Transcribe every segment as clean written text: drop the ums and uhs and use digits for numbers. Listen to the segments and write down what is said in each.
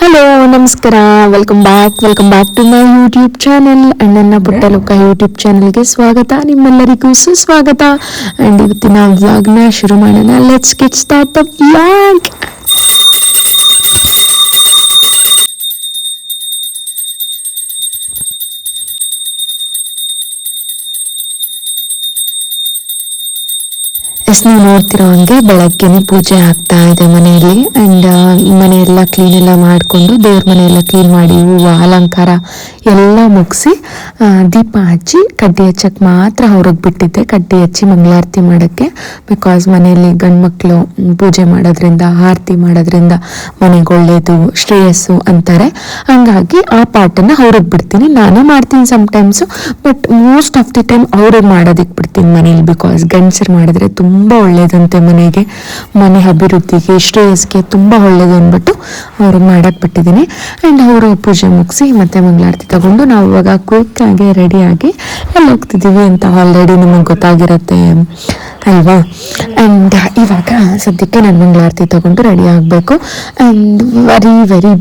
Hello ನಮಸ್ಕಾರ, welcome back to my YouTube channel. ಅಣ್ಣನ ಪುಟ್ಟ ಲೋಕ ಯೂಟ್ಯೂಬ್ ಚಾನೆಲ್ಗೆ ಸ್ವಾಗತ, ನಿಮ್ಮೆಲ್ಲರಿಗೂ ಸುಸ್ವಾಗತ. ಅಂಡ್ ಇವತ್ತಿನ ವ್ಲಾಗ್ನ ಶುರು ಮಾಡೋಣ. Let's get start the vlog. ನೀವು ನೋಡ್ತಿರೋ ಹಂಗೆ ಬೆಳಗ್ಗೆನೆ ಪೂಜೆ ಆಗ್ತಾ ಇದೆ ಮನೆಯಲ್ಲಿ. ಅಂಡ್ ಮನೆಯೆಲ್ಲ ಕ್ಲೀನ್ ಎಲ್ಲ ಮಾಡಿಕೊಂಡು, ದೇವ್ರ ಮನೆಯೆಲ್ಲ ಕ್ಲೀನ್ ಮಾಡಿ, ಹೂವು ಅಲಂಕಾರ ಎಲ್ಲ ಮುಗಿಸಿ ದೀಪ ಹಚ್ಚಿ ಕಡ್ಡಿ ಹಚ್ಚಕ್ಕೆ ಮಾತ್ರ ಹೊರಗೆ ಬಿಟ್ಟಿದ್ದೆ. ಕಡ್ಡಿ ಹಚ್ಚಿ ಮಂಗಳಾರತಿ ಮಾಡೋಕ್ಕೆ. ಬಿಕಾಸ್ ಮನೆಯಲ್ಲಿ ಗಂಡು ಮಕ್ಕಳು ಪೂಜೆ ಮಾಡೋದ್ರಿಂದ, ಆರತಿ ಮಾಡೋದ್ರಿಂದ ಮನೆಗೆ ಒಳ್ಳೇದು, ಶ್ರೇಯಸ್ಸು ಅಂತಾರೆ. ಹಂಗಾಗಿ ಆ ಪಾರ್ಟನ್ನು ಅವ್ರಿಗೆ ಬಿಡ್ತೀನಿ. ನಾನೇ ಮಾಡ್ತೀನಿ sometimes, but most of the time ಅವ್ರಿಗೆ ಮಾಡೋದಕ್ಕೆ ಬಿಡ್ತೀನಿ ಮನೇಲಿ. ಬಿಕಾಸ್ ಗಂಡಸರು ಮಾಡಿದ್ರೆ ತುಂಬ ಒಳ್ಳೇದಂತೆ, ಮನೆಗೆ, ಮನೆ ಅಭಿವೃದ್ಧಿಗೆ, ಶ್ರೇಯಸ್ಗೆ ತುಂಬ ಒಳ್ಳೇದು ಅಂದ್ಬಿಟ್ಟು ಅವ್ರಿಗೆ ಮಾಡಕ್ಕೆ ಬಿಟ್ಟಿದ್ದೀನಿ. ಆ್ಯಂಡ್ ಅವರು ಪೂಜೆ ಮುಗಿಸಿ ಮತ್ತೆ ಮಂಗಳಾರತಿ ತಗೊಂಡು ನಾವು ಇವಾಗ ಕ್ವಿಕ್ಕಾಗಿ ರೆಡಿಯಾಗಿ ಎಲ್ಲಿ ಹೋಗ್ತಿದ್ದೀವಿ ಅಂತ ಆಲ್ರೆಡಿ ನಿಮಗೆ ಗೊತ್ತಾಗಿರುತ್ತೆ ಅಲ್ವಾ. ಆ್ಯಂಡ್ ಇವಾಗ ಸದ್ಯಕ್ಕೆ ನಾನು ಮಂಗಳಾರತಿ ತಗೊಂಡು ರೆಡಿ ಆಗಬೇಕು. ಆ್ಯಂಡ್ ವೆರಿ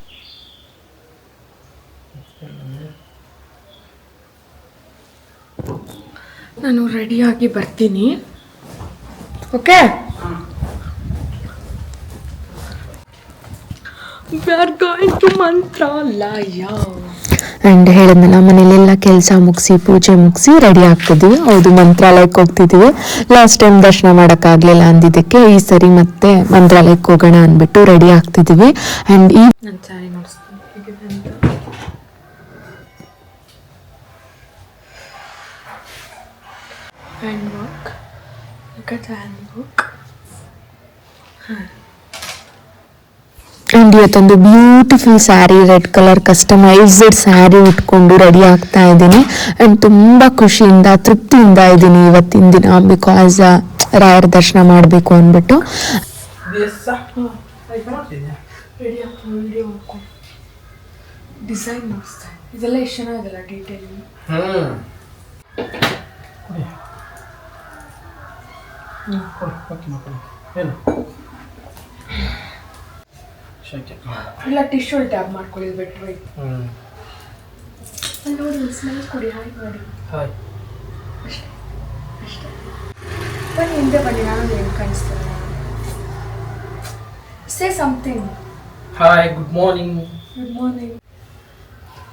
ನಾನು ರೆಡಿಯಾಗಿ ಬರ್ತೀನಿ. Okay, we are going to Mantralayam. And ಹೇಳಿದ್ನಲ್ಲ, ಮನೇಲೆಲ್ಲ ಕೆಲಸ ಮುಗಿಸಿ ಪೂಜೆ ಮುಗಿಸಿ ರೆಡಿ ಆಗ್ತಿದ್ದೀವಿ. ಹೌದು, ಮಂತ್ರಾಲಯಕ್ಕೆ ಹೋಗ್ತಿದ್ದೀವಿ. ಲಾಸ್ಟ್ ಟೈಮ್ ದರ್ಶನ ಮಾಡೋಕ್ಕಾಗಲಿಲ್ಲ ಅಂದಿದ್ದಕ್ಕೆ ಈ ಸರಿ ಮತ್ತೆ ಮಂತ್ರಾಲಯಕ್ಕೆ ಹೋಗೋಣ ಅಂದ್ಬಿಟ್ಟು ರೆಡಿ ಆಗ್ತಿದ್ದೀವಿ. ಆ್ಯಂಡ್ ಈ ನನ್ನ ಸ್ಯಾರಿ ನೋಡಿಸ್ತೀನಿ ಹೇಗಿದೆ ಅಂತ. Hand work, look at the handbook. And ಇವತ್ತೊಂದು beautiful sari, red colour customised sari ಉಟ್ಕೊಂಡು ರೆಡಿ ಆಗ್ತಾ ಇದ್ದೀನಿ. ಆ್ಯಂಡ್ ತುಂಬ ಖುಷಿಯಿಂದ, ತೃಪ್ತಿಯಿಂದ ಇದ್ದೀನಿ ಇವತ್ತಿನ ದಿನ. ಬಿಕಾಸ್ ರಾಯರ ದರ್ಶನ ಮಾಡಬೇಕು ಅಂದ್ಬಿಟ್ಟು. ಡಿಸೈನ್ ಮಾಡಿಸ್ತಾ ಇದೆಲ್ಲ ಎಷ್ಟು ಚೆನ್ನಾಗಿಲ್ಲ, ಡೀಟೇಲಿಂಗ್. ಇಲ್ಲ, ಟಿಶ್ಯೂ ಟ್ಯಾಬ್ ಮಾಡ್ಕೊಳ್ಳಿ, ಬೆಟ್ರ್. ನೋಡಿ, ಸ್ಮೆಲ್ ಕೊಡಿ, ಹಾಯ್ ಮಾಡಿ. ಅಷ್ಟೇ ಅಷ್ಟೇ. ಬನ್ನಿ, ಹಿಂದೆ ಬನ್ನಿ, ನಾನು ಏನು ಕಾಣಿಸ್ತೇನೆ. Say something. Hi, good morning. Good morning.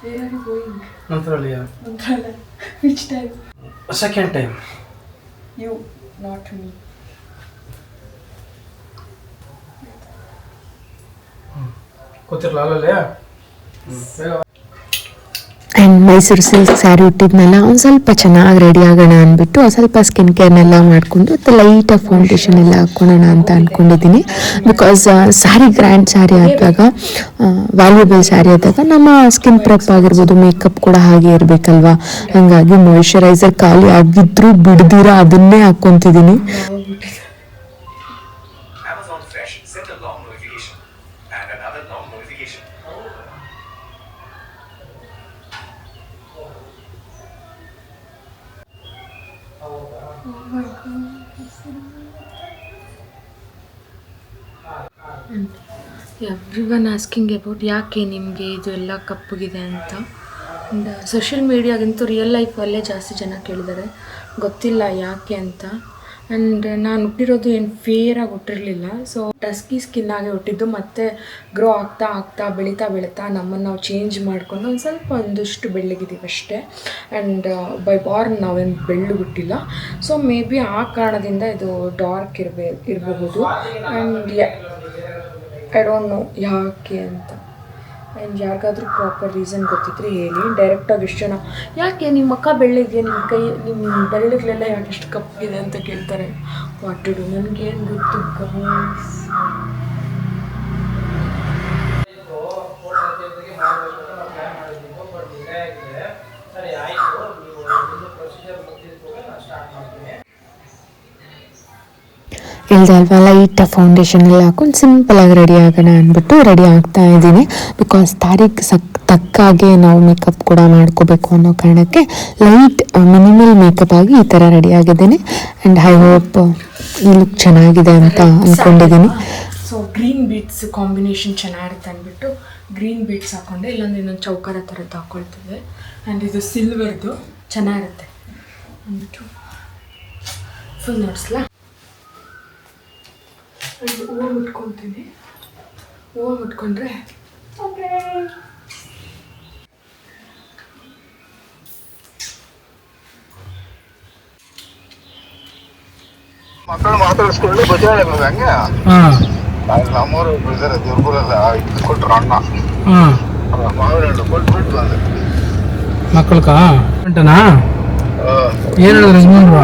Where are you going? Mantralaya. Mantralaya. Which time? Second time. You, not me. And Mysore silk sari ಉಟ್ಟಿದ್ನೆಲ್ಲ ಒಂದು ಸ್ವಲ್ಪ ಚೆನ್ನಾಗಿ ರೆಡಿ ಆಗೋಣ ಅಂದ್ಬಿಟ್ಟು ಸ್ವಲ್ಪ ಸ್ಕಿನ್ ಕೇರ್ನೆಲ್ಲ ಮಾಡಿಕೊಂಡು ಲೈಟಾಗಿ ಫೌಂಡೇಶನ್ ಎಲ್ಲ ಹಾಕ್ಕೊಳ್ಳೋಣ ಅಂತ ಅಂದ್ಕೊಂಡಿದ್ದೀನಿ. ಬಿಕಾಸ್ ಸ್ಯಾರಿ, ಗ್ರ್ಯಾಂಡ್ ಸ್ಯಾರಿ ಆದಾಗ, ವ್ಯಾಲ್ಯೂಬಲ್ ಸ್ಯಾರಿ ಆದಾಗ ನಮ್ಮ ಸ್ಕಿನ್ ಪ್ರೆಪ್ ಆಗಿರ್ಬೋದು, ಮೇಕಪ್ ಕೂಡ ಹಾಗೆ ಇರಬೇಕಲ್ವಾ. ಹಾಗಾಗಿ ಮಾಯಿಶ್ಚರೈಸರ್ ಖಾಲಿ ಆಗಿದ್ರೂ ಬಿಡ್ದಿರ ಅದನ್ನೇ ಹಾಕ್ಕೊತಿದ್ದೀನಿ. ಎವ್ರಿವನ್ ಆಸ್ಕಿಂಗ್ ಅಬೌಟ್ ಯಾಕೆ ನಿಮಗೆ ಇದು ಎಲ್ಲ ಕಪ್ಪಗಿದೆ ಅಂತ. ಆ್ಯಂಡ್ ಸೋಷಿಯಲ್ ಮೀಡಿಯಾಗಿಂತೂ ರಿಯಲ್ ಲೈಫಲ್ಲೇ ಜಾಸ್ತಿ ಜನ ಕೇಳಿದ್ದಾರೆ, ಗೊತ್ತಿಲ್ಲ ಯಾಕೆ ಅಂತ. ಆ್ಯಂಡ್ ನಾನು ಹುಟ್ಟಿರೋದು ಏನು ಫೇರಾಗಿ ಹುಟ್ಟಿರಲಿಲ್ಲ. ಸೊ ಡಸ್ಕಿ ಸ್ಕಿನ್ ಆಗಿ ಹುಟ್ಟಿದ್ದು, ಮತ್ತೆ ಗ್ರೋ ಆಗ್ತಾ ಆಗ್ತಾ ಬೆಳೀತಾ ನಮ್ಮನ್ನು ನಾವು ಚೇಂಜ್ ಮಾಡಿಕೊಂಡು ಒಂದಷ್ಟು ಬೆಳ್ಳಗಿದ್ದೀವಿ ಅಷ್ಟೇ. ಆ್ಯಂಡ್ ಬೈ ಬಾರ್ನ್ ನಾವೇನು ಬೆಳ್ಳಗುಟ್ಟಿಲ್ಲ. ಸೊ ಮೇ ಬಿ ಆ ಕಾರಣದಿಂದ ಇದು ಡಾರ್ಕ್ ಇರಬಹುದು. ಆ್ಯಂಡ್ ಐ ಡೋಂಟ್ ನೋ ಯಾಕೆ ಅಂತ. ಆ್ಯಂಡ್ ಯಾರಿಗಾದ್ರೂ ಪ್ರಾಪರ್ ರೀಸನ್ ಗೊತ್ತಿದ್ರೆ ಹೇಳಿ. ಡೈರೆಕ್ಟಾಗಿ ಎಷ್ಟು ಜನ ಯಾಕೆ ನಿಮ್ಮ ಮುಖ ಬೆಳ್ಳಗಿದೆಯಾ, ನಿಮ್ಮ ಕೈ, ನಿಮ್ಮ ಬೆಳ್ಳಗಳೆಲ್ಲ ಯಾಕೆ ಎಷ್ಟು ಕಪ್ಪಿದೆ ಅಂತ ಕೇಳ್ತಾರೆ. ವಾಟ್ ಟು ಡು, ನನಗೇನು ಗೊತ್ತು ಗೈಸ್. ಇಲ್ದೆ ಅಲ್ವಾ, ಲೈಟ್ ಫೌಂಡೇಶನ್ ಎಲ್ಲ ಹಾಕೊಂಡು ಸಿಂಪಲಾಗಿ ರೆಡಿ ಆಗೋಣ ಅಂದ್ಬಿಟ್ಟು ರೆಡಿ ಆಗ್ತಾ ಇದ್ದೀನಿ. ಬಿಕಾಸ್ ತಾರೀಖ್ ತಕ್ಕಾಗೆ ನಾವು ಮೇಕಪ್ ಕೂಡ ಮಾಡ್ಕೋಬೇಕು ಅನ್ನೋ ಕಾರಣಕ್ಕೆ ಲೈಟ್ ಮಿನಿಮಲ್ ಮೇಕಪ್ ಆಗಿ ಈ ಥರ ರೆಡಿ ಆಗಿದ್ದೀನಿ. ಆ್ಯಂಡ್ ಐ ಹೋಪ್ ಈ ಲುಕ್ ಚೆನ್ನಾಗಿದೆ ಅಂತ ಅಂದ್ಕೊಂಡಿದ್ದೀನಿ. ಸೊ ಗ್ರೀನ್ ಬೀಟ್ಸ್ ಕಾಂಬಿನೇಷನ್ ಚೆನ್ನಾಗಿರುತ್ತೆ ಅಂದ್ಬಿಟ್ಟು ಗ್ರೀನ್ ಬೀಟ್ಸ್ ಹಾಕ್ಕೊಂಡೆ, ಇಲ್ಲಾಂದ್ರೆ ಇನ್ನೊಂದು ಚೌಕಾರ ಥರದ್ದು ಹಾಕ್ಕೊಳ್ತಿದ್ದೆ. ಆ್ಯಂಡ್ ಇದು ಸಿಲ್ವರ್ದು ಚೆನ್ನಾಗಿರುತ್ತೆ ಅಂದ್ಬಿಟ್ಟು ಫುಲ್ ನೋಡ್ಸ್ಲಾ. ಹೂವು ಮುಟ್ಕೊತೀನಿ. ಹೂವು ಮುಟ್ಕೊಂಡ್ರೆ ಓಕೆ. ಮಕ್ಕಳು ಮಾತಾಡಿಸ್ಕೊಂಡು ಬಜಾರ್ ಹಂಗೆ ನಮ್ಮೂರು ಇದ್ದಾರೆ ದುರ್ಗುರದ ಕೊಟ್ಟರು ಅಣ್ಣ ಮಾವಿನ ಹಣ್ಣು ಕೊಟ್ಬಿಟ್ಟು ಬಂದೆ ಮಕ್ಕಳಕಾ ಉಂಟನಾ ಏನು ಹೇಳಿದ್ರು ಯಜಮಾನ್ರು?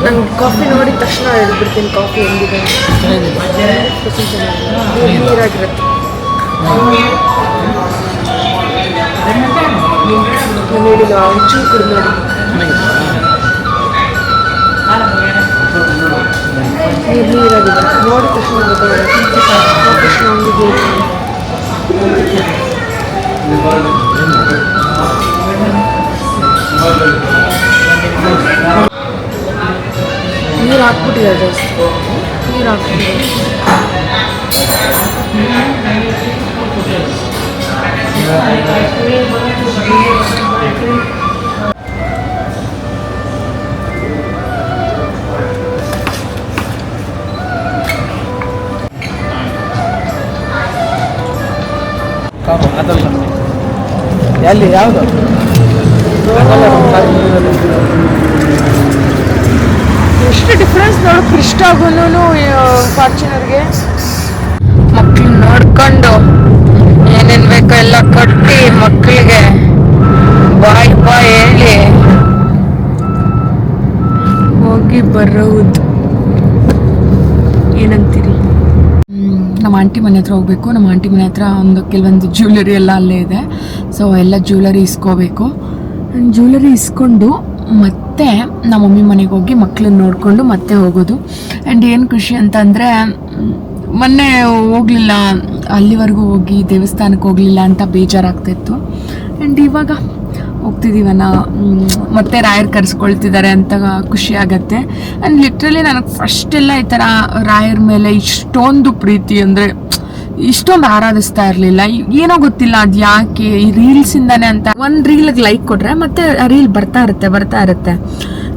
ನಂಗೆ ಕಾಫಿ ನೋಡಿದ ತಕ್ಷಣ ಹೇಳ್ಬಿಡ್ತೀನಿ ಕಾಫಿ ಹೆಂಗಿದೆ. ನೀರಾಗಿರುತ್ತೆ. ನಾನು ಹೇಳಿಲ್ಲ ಒಂಚೂರು ಕುಡಿದು ನೋಡಿ. ನೀರಾಗಿದೆ ನೋಡಿದ ತಕ್ಷಣ ಗೊತ್ತಾಗುತ್ತೆ ಕಾಫಿ ಸ್ಟ್ರಾಂಗಿದೆ. ನೀರು ಹಾಕ್ಬಿಟ್ಟಿದೆ ಜಾಸ್ತಿ, ನೀರು ಹಾಕ್ಬಿಟ್ಟಿದೆ. ಅದಲ್ಲ ಎಲ್ಲಿ ಯಾವುದು ಎಷ್ಟು ಡಿಫ್ರೆನ್ಸ್ ನೋಡು ಕ್ರಿಸ್ಟಾಗೂ ಫಾರ್ಚುನರ್ಗೆ. ಮಕ್ಳು ನೋಡ್ಕೊಂಡು ಏನೇನು ಬೇಕೋ ಎಲ್ಲ ಕೊಟ್ಟು ಮಕ್ಕಳಿಗೆ ಬಾಯ್ ಬಾಯ್ ಹೇಳಿ ಹೋಗಿ ಬರೋದು. ಏನಂತೀರಿ? ನಮ್ಮ ಆಂಟಿ ಮನೆ ಹತ್ರ ಹೋಗ್ಬೇಕು. ನಮ್ಮ ಆಂಟಿ ಮನೆ ಹತ್ರ ಕೆಲವೊಂದು ಜ್ಯುವೆಲರಿ ಎಲ್ಲ ಅಲ್ಲೇ ಇದೆ. ಸೊ ಎಲ್ಲ ಜ್ಯುವೆಲರಿ ಇಸ್ಕೋಬೇಕು. ಜ್ಯುವೆಲರಿ ಇಸ್ಕೊಂಡು ಮತ್ತೆ ನಮ್ಮ ಮಮ್ಮಿ ಮನೆಗೆ ಹೋಗಿ ಮಕ್ಕಳನ್ನ ನೋಡಿಕೊಂಡು ಮತ್ತೆ ಹೋಗೋದು. ಆ್ಯಂಡ್ ಏನು ಖುಷಿ ಅಂತಂದರೆ ಮೊನ್ನೆ ಹೋಗಲಿಲ್ಲ, ಅಲ್ಲಿವರೆಗೂ ಹೋಗಿ ದೇವಸ್ಥಾನಕ್ಕೆ ಹೋಗಲಿಲ್ಲ ಅಂತ ಬೇಜಾರಾಗ್ತಾಯಿತ್ತು. ಆ್ಯಂಡ್ ಇವಾಗ ಹೋಗ್ತಿದ್ದೀವನ್ನ ಮತ್ತೆ ರಾಯರು ಕರೆಸ್ಕೊಳ್ತಿದ್ದಾರೆ ಅಂತ ಖುಷಿ ಆಗುತ್ತೆ. ಆ್ಯಂಡ್ ಲಿಟ್ರಲಿ ನನಗೆ ಫಸ್ಟೆಲ್ಲ ಈ ಥರ ರಾಯರ ಮೇಲೆ ಇಷ್ಟೊಂದು ಪ್ರೀತಿ ಅಂದರೆ ಇಷ್ಟೊಂದು ಆರಾಧಿಸ್ತಾ ಇರಲಿಲ್ಲ. ಏನೋ ಗೊತ್ತಿಲ್ಲ ಅದು ಯಾಕೆ, ಈ ರೀಲ್ಸಿಂದಾನೆ ಅಂತ. ಒಂದು ರೀಲ್ಗೆ ಲೈಕ್ ಕೊಟ್ಟರೆ ಮತ್ತೆ ಆ ರೀಲ್ ಬರ್ತಾ ಇರುತ್ತೆ.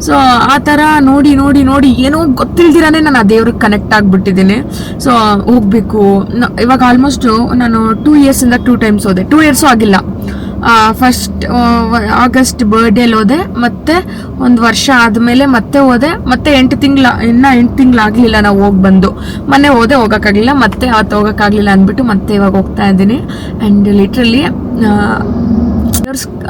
ಸೊ ಆ ಥರ ನೋಡಿ ನೋಡಿ ನೋಡಿ ಏನೋ ಗೊತ್ತಿಲ್ದಿರಾನೆ ನಾನು ಆ ದೇವ್ರಿಗೆ ಕನೆಕ್ಟ್ ಆಗಿಬಿಟ್ಟಿದ್ದೀನಿ. ಸೊ ಹೋಗಬೇಕು. ಇವಾಗ ಆಲ್ಮೋಸ್ಟ್ ನಾನು 2 ಇಯರ್ಸಿಂದ 2 ಟೈಮ್ಸ್ ಹೋದೆ. 2 ಇಯರ್ಸು ಆಗಿಲ್ಲ. ಫಸ್ಟ್ ಆಗಸ್ಟ್ ಬರ್ಡೇಲಿ ಹೋದೆ, ಮತ್ತೆ 1 ವರ್ಷ ಆದಮೇಲೆ ಮತ್ತೆ ಹೋದೆ, ಮತ್ತೆ 8 ತಿಂಗಳಾಗಲಿಲ್ಲ ನಾವು ಹೋಗಿ ಬಂದು. ಮೊನ್ನೆ ಹೋಗೋಕ್ಕಾಗಲಿಲ್ಲ, ಮತ್ತೆ ಅವತ್ತು ಹೋಗೋಕ್ಕಾಗಲಿಲ್ಲ ಅಂದ್ಬಿಟ್ಟು ಮತ್ತೆ ಇವಾಗ ಹೋಗ್ತಾ ಇದ್ದೀನಿ. ಆ್ಯಂಡ್ ಲಿಟ್ರಲಿ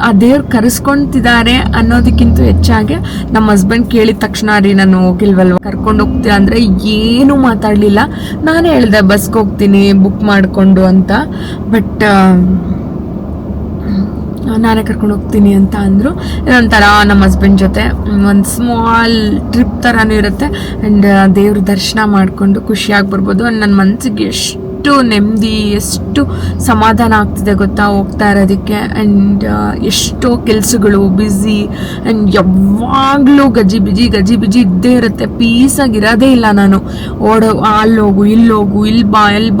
ಆ ದೇವ್ರು ಕರೆಸ್ಕೊತಿದ್ದಾರೆ ಅನ್ನೋದಕ್ಕಿಂತ ಹೆಚ್ಚಾಗಿ ನಮ್ಮ ಹಸ್ಬೆಂಡ್ ಕೇಳಿದ ತಕ್ಷಣ ರೀ ನಾನು ಹೋಗಿಲ್ವಲ್ವ, ಕರ್ಕೊಂಡು ಹೋಗ್ತೀರಾ ಅಂದರೆ ಏನೂ ಮಾತಾಡಲಿಲ್ಲ. ನಾನೇ ಹೇಳಿದೆ ಬಸ್ಗೆ ಹೋಗ್ತೀನಿ ಬುಕ್ ಮಾಡಿಕೊಂಡು ಅಂತ. ಬಟ್ ನಾನೇ ಕರ್ಕೊಂಡು ಹೋಗ್ತೀನಿ ಅಂತ ಅಂದರು. ಇದೊಂಥರ ನಮ್ಮ ಹಸ್ಬೆಂಡ್ ಜೊತೆ ಒಂದು ಸ್ಮಾಲ್ ಟ್ರಿಪ್ ಥರನೂ ಇರುತ್ತೆ. ಆ್ಯಂಡ್ ದೇವ್ರ ದರ್ಶನ ಮಾಡಿಕೊಂಡು ಖುಷಿಯಾಗಿ ಬರ್ಬೋದು. ಆ್ಯಂಡ್ ನನ್ನ ಮನಸ್ಸಿಗೆ ಎಷ್ಟು ನೆಮ್ಮದಿ, ಎಷ್ಟು ಸಮಾಧಾನ ಆಗ್ತಿದೆ ಗೊತ್ತಾ ಹೋಗ್ತಾ ಇರೋದಕ್ಕೆ. ಆ್ಯಂಡ್ ಎಷ್ಟೋ ಕೆಲಸಗಳು ಬ್ಯುಸಿ, ಆ್ಯಂಡ್ ಯಾವಾಗಲೂ ಗಜಿ ಬಿಜಿ ಇದ್ದೇ ಇರುತ್ತೆ. ಪೀಸಾಗಿರೋದೇ ಇಲ್ಲ ನಾನು. ಅಲ್ಲೋಗು ಇಲ್ಲೋಗು ಇಲ್ಲಿ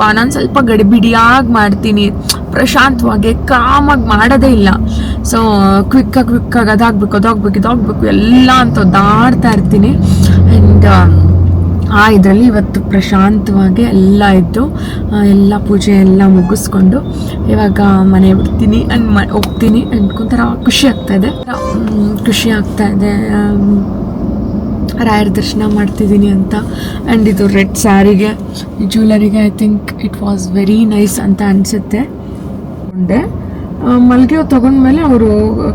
ಬಾ ನಾನು ಸ್ವಲ್ಪ ಗಡಿಬಿಡಿಯಾಗಿ ಮಾಡ್ತೀನಿ, ಪ್ರಶಾಂತವಾಗಿ ಕಾಮಾಗಿ ಮಾಡೋದೇ ಇಲ್ಲ. ಸೊ ಕ್ವಿಕ್ಕಾಗಿ ಅದಾಗಬೇಕು ಎಲ್ಲ ಅಂತ ಒದ್ದಾಡ್ತಾ ಇರ್ತೀನಿ. ಆ್ಯಂಡ್ ಇದರಲ್ಲಿ ಇವತ್ತು ಪ್ರಶಾಂತವಾಗಿ ಎಲ್ಲ ಇದ್ದು ಎಲ್ಲ ಪೂಜೆ ಎಲ್ಲ ಮುಗಿಸ್ಕೊಂಡು ಇವಾಗ ಮನೆ ಬಿಡ್ತೀನಿ ಆ್ಯಂಡ್ ಹೋಗ್ತೀನಿ. ಅಂದ್ಕೊಂಥರ ಖುಷಿ ಆಗ್ತಾ ಇದೆ ರಾಯರ ದರ್ಶನ ಮಾಡ್ತಿದ್ದೀನಿ ಅಂತ. ಆ್ಯಂಡ್ ಇದು ರೆಡ್ ಸ್ಯಾರಿಗೆ ಜ್ಯುವೆಲರಿಗೆ I think it was very nice ಅಂತ ಅನಿಸುತ್ತೆ. ಮಲ್ಲಿಗೆ ತೊಗೊಂಡ್ಮೇಲೆ ಅವರು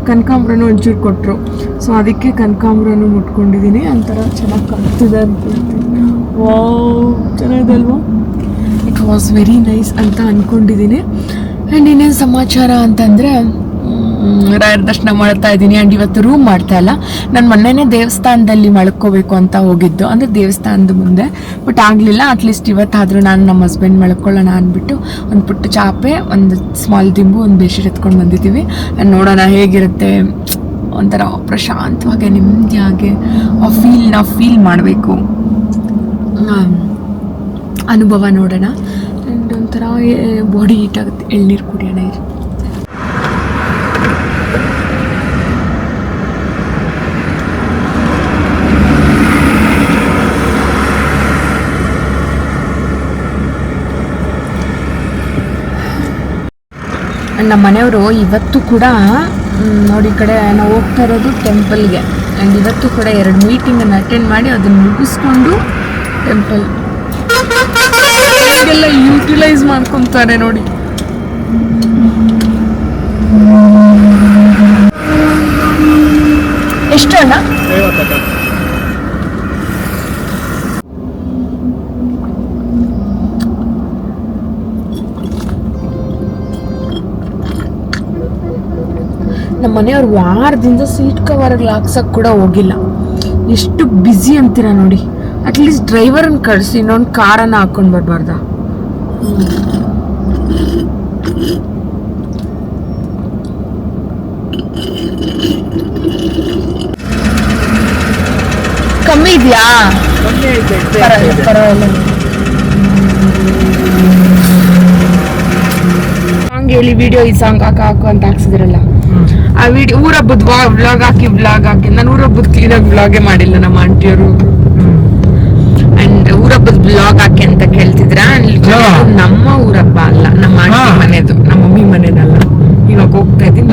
ಕನಕಾಂಬ್ರನೂ ಒಂಚೂರು ಕೊಟ್ಟರು. ಸೊ ಅದಕ್ಕೆ ಕನಕಾಂಬ್ರನೂ ಮುಟ್ಕೊಂಡಿದ್ದೀನಿ. ಒಂಥರ ಚೆನ್ನಾಗಿ ಕಾಣ್ತಿದೆ ಅಂತ ಚೆನ್ನಾಗಿದೆ ಅಲ್ವಾ? ಇಟ್ ವಾಸ್ ವೆರಿ ನೈಸ್ ಅಂತ ಅಂದ್ಕೊಂಡಿದ್ದೀನಿ. ಆ್ಯಂಡ್ ಇನ್ನೇನು ಸಮಾಚಾರ ಅಂತಂದರೆ ರಾಯರ ದರ್ಶನ ಮಾಡ್ತಾ ಇದ್ದೀನಿ. ಆ್ಯಂಡ್ ಇವತ್ತು ರೂಮ್ ಮಾಡ್ತಾ ಇಲ್ಲ. ನಾನು ಮೊನ್ನೆನೇ ದೇವಸ್ಥಾನದಲ್ಲಿ ಮಲ್ಕೋಬೇಕು ಅಂತ ಹೋಗಿದ್ದು, ಅಂದರೆ ದೇವಸ್ಥಾನದ ಮುಂದೆ. ಬಟ್ ಆಗಲಿಲ್ಲ. ಅಟ್ಲೀಸ್ಟ್ ಇವತ್ತಾದರೂ ನಾನು ನಮ್ಮ ಹಸ್ಬೆಂಡ್ ಮಲ್ಕೊಳ್ಳೋಣ ಅಂದ್ಬಿಟ್ಟು ಒಂದು ಪುಟ್ಟ ಚಾಪೆ, ಒಂದು ಸ್ಮಾಲ್ ದಿಂಬು, ಒಂದು ಬೆಡ್ಶೀಟ್ ಎತ್ಕೊಂಡು ಬಂದಿದ್ದೀವಿ. ಆ್ಯಂಡ್ ನೋಡೋಣ ಹೇಗಿರುತ್ತೆ. ಒಂಥರ ಪ್ರಶಾಂತವಾಗಿ ನೆಮ್ಮದಿಯಾಗಿ ಆ ಫೀಲ್ ಮಾಡಬೇಕು. ಅನುಭವ ನೋಡೋಣ. ಆ್ಯಂಡ್ ಒಂಥರ ಬಾಡಿ ಹೀಟ್ ಆಗುತ್ತೆ. ಎಳ್ನೀರು ಕುಡಿಯೋಣ ಇರಿ. ನಮ್ಮ ಮನೆಯವರು ಇವತ್ತು ಕೂಡ ನೋಡಿ, ಈ ಕಡೆ ನಾವು ಹೋಗ್ತಾ ಇರೋದು ಟೆಂಪಲ್ಗೆ. ಆ್ಯಂಡ್ ಇವತ್ತು ಕೂಡ 2 ಮೀಟಿಂಗನ್ನು ಅಟೆಂಡ್ ಮಾಡಿ ಅದನ್ನು ಮುಗಿಸ್ಕೊಂಡು ಟೆಂಪಲ್ ಎಲ್ಲ ಯೂಟಿಲೈಸ್ ಮಾಡ್ಕೊತಾರೆ ನೋಡಿ. ಎಷ್ಟು ಅಣ್ಣ? ನಮ್ಮ ಮನೆಯವ್ರು ವಾರದಿಂದ ಸೀಟ್ ಕವರ್ಗಳು ಹಾಕ್ಸಕ್ಕೆ ಕೂಡ ಹೋಗಿಲ್ಲ. ಎಷ್ಟು ಬ್ಯುಸಿ ಅಂತೀರಾ ನೋಡಿ. ಅಟ್ಲೀಸ್ಟ್ ಡ್ರೈವರನ್ನು ಕಳಿಸಿ ಇನ್ನೊಂದು ಕಾರನ್ನು ಹಾಕೊಂಡು ಬರಬಾರ್ದ? ಕಮ್ಮಿ ಇದೆಯಾ? ಪರವಾಗಿಲ್ಲ. ಸಾಂಗ್ ಹೇಳಿ ವಿಡಿಯೋ ಈ ಸಾಂಗ್ ಹಾಕು ಅಂತ ಹಾಕ್ಸಿದ್ರಲ್ಲ, ಆ ವಿಡಿಯೋ ಊರಬ್ಬದ ವ್ಲಾಗ್ ಹಾಕಿ ನಾನು ಊರಬ್ಬದ ಕ್ಲೀನಾಗಿ ವ್ಲಾಗೇ ಮಾಡಿಲ್ಲ ನಮ್ಮ ಆಂಟಿಯವರು. ಅಂಡ್ ಊರಬ್ಬದ ವ್ಲಾಗ್ ಹಾಕಿ ಅಂತ ಕೇಳ್ತಿದ್ರ. ನಮ್ಮ ಊರಬ್ಬ ಅಲ್ಲ, ನಮ್ಮ ಆಂಟಿ ಮನೆದು, ನಮ್ಮ ಮಮ್ಮಿ ಮನೆದಲ್ಲ. ಇವಾಗ ಹೋಗ್ತಾ ಇದ್ದೀನಿ.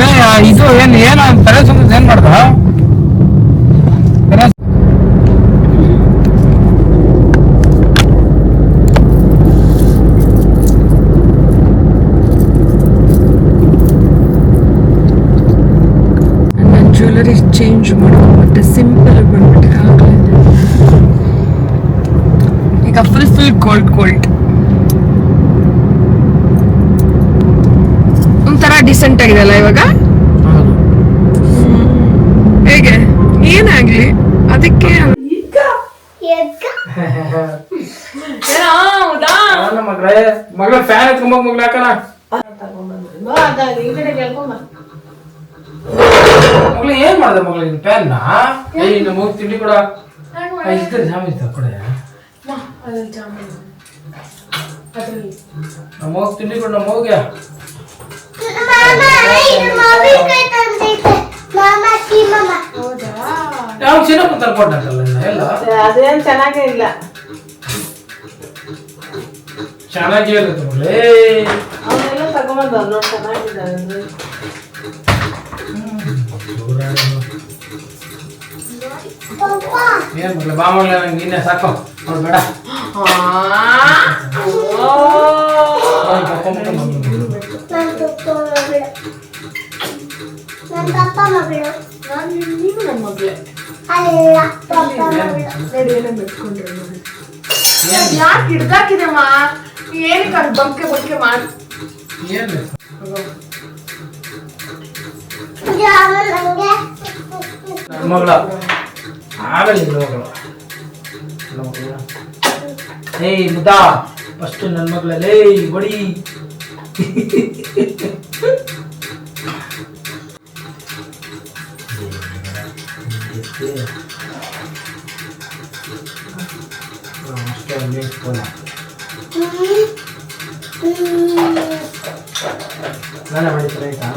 ಇದು ಏನು ಅಂತಾರೆ ಏನ್ ಮಾಡ್ದ? ಜ್ಯುವೆಲರಿ ಚೇಂಜ್ ಮಾಡ್ಕೊಂಡ್ಬಿಟ್ಟೆ, ಸಿಂಪಲ್ ಬಂದ್ಬಿಟ್ಟೆ. ಈಗ ಫುಲ್ ಗೋಲ್ಡ್ ಒಂಥರ ಡಿಸೆಂಟ್ ಆಗಿದೆಲ್ಲ ಇವಾಗ. ಹೇಗೆ ಏನಾಗ್ಲಿ ಅದಕ್ಕೆ ಮಗಳ ಫ್ಯಾನ್ ಎತ್ಕೊಂಬ ಮಗಳ ಹಾಕಣ. ಮಗಳು ಏನ್ ಮಾಡ್ದ ಮಗಳ ಫ್ಯಾನ್ ನಮ್ಮ ಹೋಗಿ ತಿಂಡಿ ಕೂಡ ಇದ್ರೆ ಜಾಮೀನ್ ಕೊಡ. ನಮ್ಮ ಹೋಗಿ ತಿಂಡಿ ಕೊಡ. ನಮ್ಮ ಹೋಗ್ಯ ಯಾವ ಚಿನ್ನಪ್ಪ ತರ್ಕೊಟ್ಟಲ್ಲ ಎಲ್ಲ. ಅದೇನ್ ಚೆನ್ನಾಗೇ ಇಲ್ಲ. ಚೆನ್ನಾಗಿ ಇರುತ್ತೆ ಮಗಳೇ. ಅವನ್ನೆಲ್ಲ ತಗೊಂಬಂದ ನೋಡಿ, ಚೆನ್ನಾಗಿದೆ. ಏನ್ ಮಗಳ ಬಾ ಮಗಳ, ನಂಗೆ ಇನ್ನೇ ಸಾಕು ಬೇಡ. ನೀನು ನನ್ನ ಮಗಳೇ. ನೋಡಿ ಏನೋ ಬಿಟ್ಕೊಂಡ್ರೆ ನೋಡಿ. ಯಾಕೆ ಹಿಡ್ದಾಕಿದೆಮ್ಮ? ಏನಕ್ಕೆ ಅದು ಬಂಕೆ ಮಾಡಿ ಏನು ನನ್ನ ಮಗಳ ಆಗಲಿ ಮಗಳು. ಏಯ್ ಮುದಾ ಫಸ್ಟ್ ನನ್ನ ಮಗಳಲ್ಲೇ ಬಡಿ. ನಾನೇ ಮಾಡಿದ್ರೆ ಆಯ್ತಾ?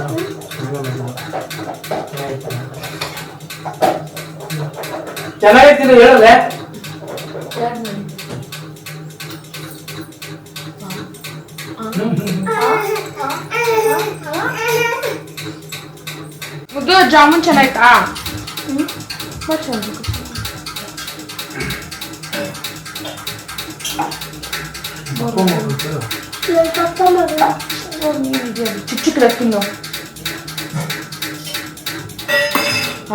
ಚೆನ್ನಾಗಿರ್ತೀನಿ ಹೇಳಲ್ಲ. ಮುದ್ದು ಜಾಮೂನ್ ಚೆನ್ನಾಯ್ತಾ? ಚಿಕ್ಕ ಚಿಕ್ಕ ತಿನ್ನು.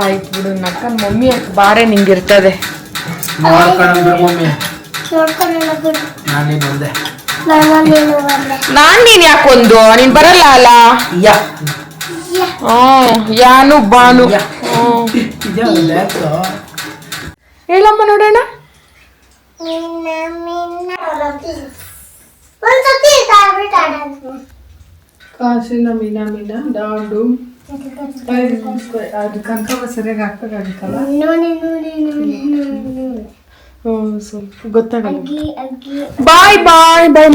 ಆಯ್ತು ಬಿಡು, ನಕ್ಕನ್ ಮಮ್ಮಿ ಅಕ್ಕ ಬಾರೆ ನಿಂಗಿರ್ತದೆ. ನಾನ್ ನೀನ್ ಯಾಕೊಂದು? ನೀನ್ ಬರಲ್ಲ ಅಲ್ಲ? ಯಾನು ಬಾನು. ಹೇಳಮ್ಮ ನೋಡೋಣ. ಕಾಸಿನ ಮೀನ ದಾಂಡು ಅದು ಕನಕವ ಸರಿಯಾಗಿ ಹಾಕ್ಬೇಕಾಗಿತ್ತಲ್ಲ. ಸ್ವಲ್ಪ ಗೊತ್ತಾಗಲ್ಲ. ಬಾಯ್ ಬಾಯ್ ಬಾಯ್